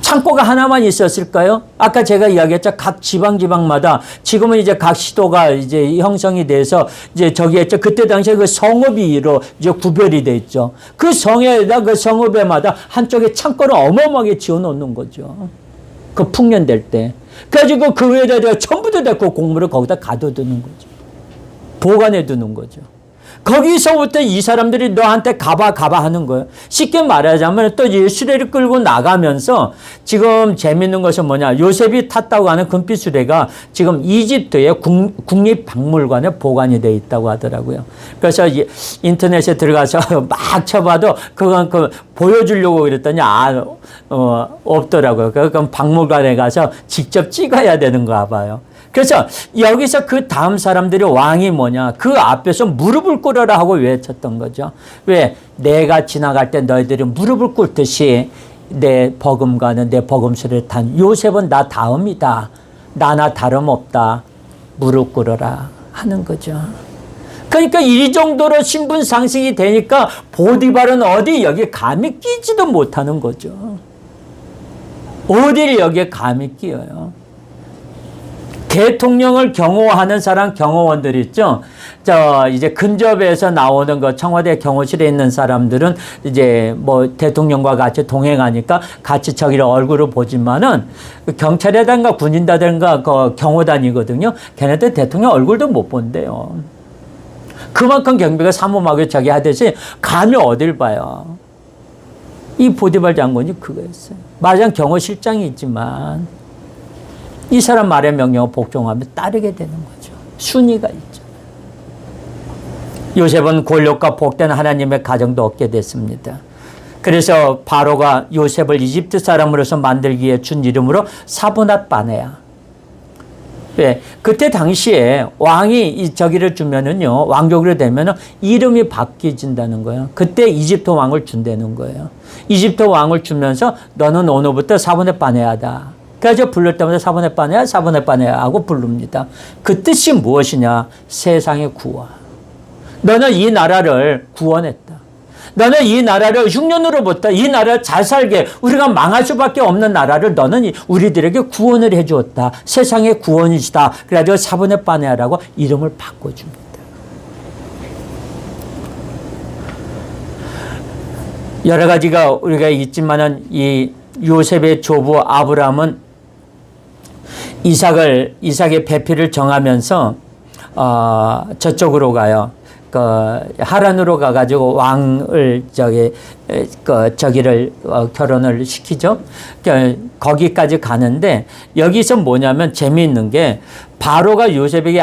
창고가 하나만 있었을까요? 아까 제가 이야기했죠. 각 지방마다 지금은 이제 각 시도가 이제 형성이 돼서 이제 저기 했죠. 그때 당시에 그 성읍이로 이제 구별이 돼 있죠. 그 성에다 그 성읍에마다 한쪽에 창고를 어마어마하게 지어 놓는 거죠. 그 풍년될 때. 그래가지고 그 위에다 전부 다 그 곡물을 거기다 가둬두는 거죠. 보관해 두는 거죠. 거기서부터 이 사람들이 너한테 가봐 하는 거예요. 쉽게 말하자면 또 이 수레를 끌고 나가면서 지금 재밌는 것은 뭐냐. 요셉이 탔다고 하는 금빛 수레가 지금 이집트의 국립박물관에 보관이 되어 있다고 하더라고요. 그래서 인터넷에 들어가서 막 쳐봐도 그건 보여주려고 그랬더니 없더라고요. 그럼 박물관에 가서 직접 찍어야 되는가 봐요. 그래서 여기서 그 다음 사람들이 왕이 뭐냐. 그 앞에서 무릎을 꿇어라 하고 외쳤던 거죠. 왜? 내가 지나갈 때 너희들이 무릎을 꿇듯이 내 버금가는 내 버금수를 탄 요셉은 나 다음이다. 나나 다름없다. 무릎 꿇어라 하는 거죠. 그러니까 이 정도로 신분 상승이 되니까 보디발은 어디 여기 감히 끼지도 못하는 거죠. 어디를 여기에 감히 끼어요. 대통령을 경호하는 사람 경호원들 있죠. 이제 근접에서 나오는 거 청와대 경호실에 있는 사람들은 이제 뭐 대통령과 같이 동행하니까 같이 저기를 얼굴을 보지만은 경찰이라든가 군인다든가 그 경호단이거든요. 걔네들 대통령 얼굴도 못 본대요. 그만큼 경비가 삼엄하게 저기 하듯이 감히 어딜 봐요. 이 보디발 장군이 그거였어요. 말하자면 경호실장이 있지만 이 사람 말의 명령을 복종하면 따르게 되는 거죠. 순위가 있죠. 요셉은 권력과 복된 하나님의 가정도 얻게 됐습니다. 그래서 바로가 요셉을 이집트 사람으로서 만들기 위해 준 이름으로 사브낫 바네아. 네, 그때 당시에 왕이 저기를 주면은요, 왕족으로 되면은 이름이 바뀌어진다는 거예요. 그때 이집트 왕을 준다는 거예요. 이집트 왕을 주면서 너는 오늘부터 사브낫 바네아다. 그래서 부를 때마다 사브낫 바네아 하고 부릅니다. 그 뜻이 무엇이냐? 세상의 구원. 너는 이 나라를 구원했다. 너는 이 나라를 흉년으로부터 이 나라를 잘 살게 우리가 망할 수밖에 없는 나라를 너는 우리들에게 구원을 해 주었다. 세상의 구원이시다. 그래가지고 사브낫 바네아라고 이름을 바꿔줍니다. 여러 가지가 우리가 있지만은 이 요셉의 조부 아브라함은 이삭의 배필을 정하면서 저쪽으로 가요. 하란으로 가가지고 왕을 저기를 결혼을 시키죠. 거기까지 가는데 여기서 뭐냐면 재미있는 게 바로가 요셉에게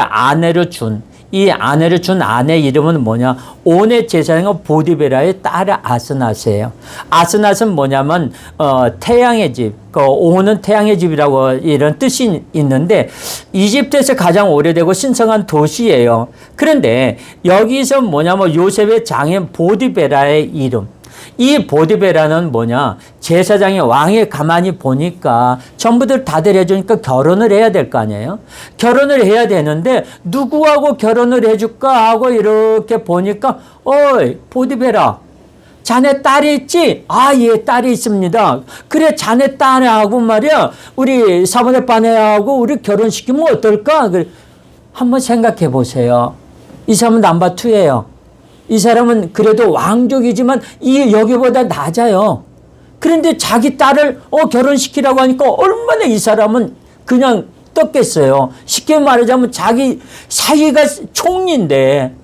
이 아내를 준 아내 이름은 뭐냐? 온의 제사장은 보디베라의 딸 아스낫이에요. 아스낫은 뭐냐면 태양의 집, 온은 태양의 집이라고 이런 뜻이 있는데 이집트에서 가장 오래되고 신성한 도시예요. 그런데 여기서 뭐냐면 요셉의 장인 보디베라의 이름. 이 보디베라는 뭐냐? 제사장이 왕이 가만히 보니까 전부들 다들 해주니까 결혼을 해야 될 거 아니에요? 결혼을 해야 되는데 누구하고 결혼을 해줄까 하고 이렇게 보니까 어이 보디베라 자네 딸이 있지? 예, 딸이 있습니다. 그래 자네 딸하고 말이야 우리 사브낫 바네아하고 우리 결혼시키면 어떨까? 한번 생각해 보세요. 이 사람은 넘버 2예요. 이 사람은 그래도 왕족이지만 여기보다 낮아요. 그런데 자기 딸을 결혼시키라고 하니까 얼마나 이 사람은 그냥 떴겠어요. 쉽게 말하자면 자기 사위가 총리인데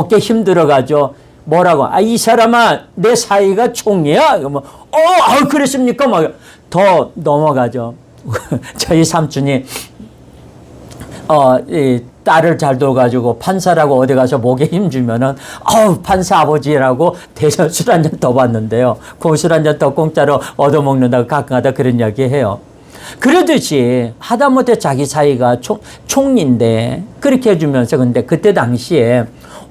꽤 힘들어가죠. 뭐라고? 이 사람아 내 사위가 총리야? 그랬습니까? 막 더 넘어가죠. 저희 삼촌이 이 딸을 잘 둬가지고 판사라고 어디 가서 목에 힘주면은 판사 아버지라고 대전 술 한 잔 더 받는데요. 그 술 한 잔 더 공짜로 얻어먹는다고 가끔가다 그런 이야기 해요. 그러듯이 하다못해 자기 사이가 총리인데 그렇게 해주면서 근데 그때 당시에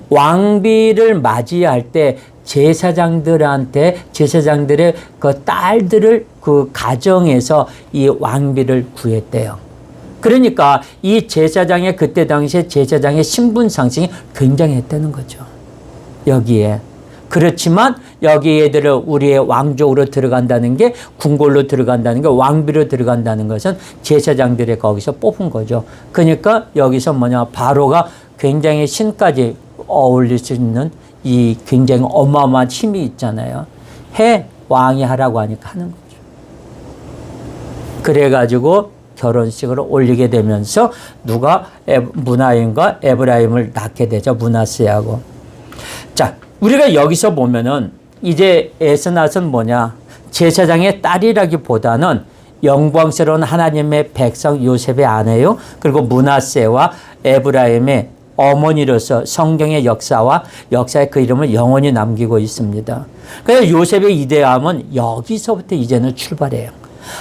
왕비를 맞이할 때 제사장들의 그 딸들을 그 가정에서 이 왕비를 구했대요. 그러니까 이 제사장의 그때 당시에 제사장의 신분 상승이 굉장히 했다는 거죠. 여기에. 그렇지만 여기 애들을 우리의 왕족으로 들어간다는 게, 궁궐로 들어간다는 게, 왕비로 들어간다는 것은 제사장들이 거기서 뽑은 거죠. 그러니까 여기서 뭐냐, 바로가 굉장히 신까지 어울릴 수 있는 이 굉장히 어마어마한 힘이 있잖아요. 왕이 하라고 하니까 하는 거죠. 그래가지고 결혼식을 올리게 되면서 누가 문하임과 에브라임을 낳게 되죠. 므낫세하고. 자, 우리가 여기서 보면은 이제 에스낫은 뭐냐, 제사장의 딸이라기보다는 영광스러운 하나님의 백성 요셉의 아내요, 그리고 므낫세와 에브라임의 어머니로서 성경의 역사의 그 이름을 영원히 남기고 있습니다. 그래서 요셉의 이대함은 여기서부터 이제는 출발해요.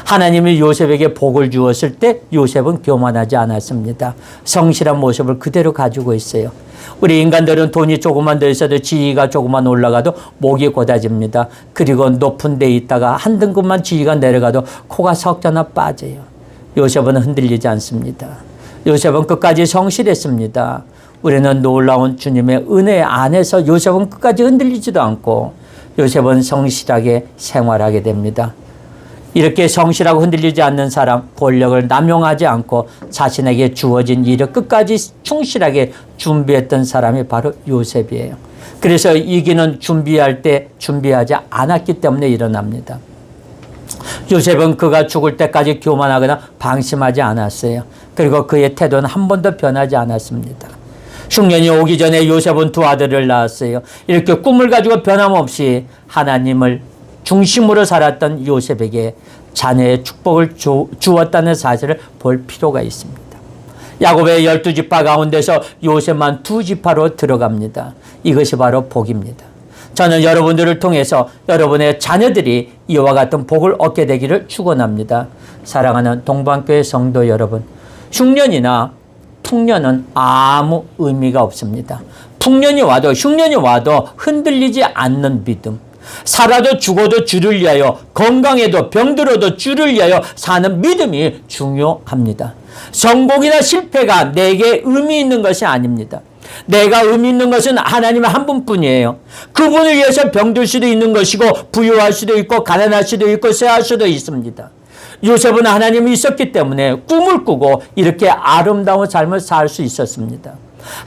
하나님이 요셉에게 복을 주었을 때 요셉은 교만하지 않았습니다. 성실한 모습을 그대로 가지고 있어요. 우리 인간들은 돈이 조금만 더 있어도 지위가 조금만 올라가도 목이 고다집니다. 그리고 높은 데 있다가 한 등급만 지위가 내려가도 코가 석자나 빠져요. 요셉은 흔들리지 않습니다. 요셉은 끝까지 성실했습니다. 우리는 놀라운 주님의 은혜 안에서 요셉은 끝까지 흔들리지도 않고 요셉은 성실하게 생활하게 됩니다. 이렇게 성실하고 흔들리지 않는 사람, 권력을 남용하지 않고 자신에게 주어진 일을 끝까지 충실하게 준비했던 사람이 바로 요셉이에요. 그래서 이기는 준비할 때 준비하지 않았기 때문에 일어납니다. 요셉은 그가 죽을 때까지 교만하거나 방심하지 않았어요. 그리고 그의 태도는 한 번도 변하지 않았습니다. 흉년이 오기 전에 요셉은 두 아들을 낳았어요. 이렇게 꿈을 가지고 변함없이 하나님을 중심으로 살았던 요셉에게 자녀의 축복을 주었다는 사실을 볼 필요가 있습니다. 야곱의 12지파 가운데서 요셉만 2지파로 들어갑니다. 이것이 바로 복입니다. 저는 여러분들을 통해서 여러분의 자녀들이 이와 같은 복을 얻게 되기를 축원합니다. 사랑하는 동방교회 성도 여러분, 흉년이나 풍년은 아무 의미가 없습니다. 풍년이 와도 흉년이 와도 흔들리지 않는 믿음, 살아도 죽어도 주를 위하여, 건강해도 병들어도 주를 위하여 사는 믿음이 중요합니다. 성공이나 실패가 내게 의미 있는 것이 아닙니다. 내가 의미 있는 것은 하나님 한 분뿐이에요. 그분을 위해서 병들 수도 있는 것이고 부유할 수도 있고 가난할 수도 있고 쇠할 수도 있습니다. 요셉은 하나님이 있었기 때문에 꿈을 꾸고 이렇게 아름다운 삶을 살 수 있었습니다.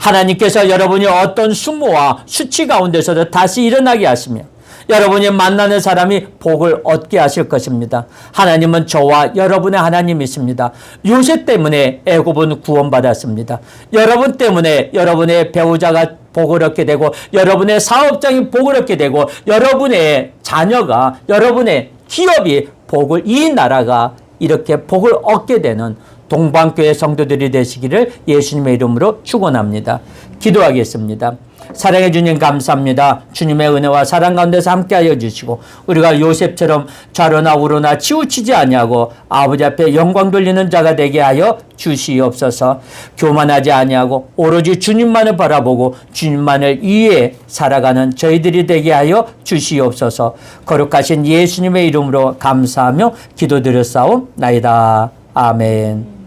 하나님께서 여러분이 어떤 수모와 수치 가운데서도 다시 일어나게 하시며 여러분이 만나는 사람이 복을 얻게 하실 것입니다. 하나님은 저와 여러분의 하나님이십니다. 요셉 때문에 애굽은 구원받았습니다. 여러분 때문에 여러분의 배우자가 복을 얻게 되고 여러분의 사업장이 복을 얻게 되고 여러분의 자녀가, 여러분의 기업이 복을, 이 나라가 이렇게 복을 얻게 되는 동방교회 성도들이 되시기를 예수님의 이름으로 축원합니다. 기도하겠습니다. 사랑해 주님 감사합니다. 주님의 은혜와 사랑 가운데서 함께하여 주시고 우리가 요셉처럼 좌로나 우로나 치우치지 아니하고 아버지 앞에 영광 돌리는 자가 되게 하여 주시옵소서. 교만하지 아니하고 오로지 주님만을 바라보고 주님만을 위해 살아가는 저희들이 되게 하여 주시옵소서. 거룩하신 예수님의 이름으로 감사하며 기도드렸사옵나이다. 아멘.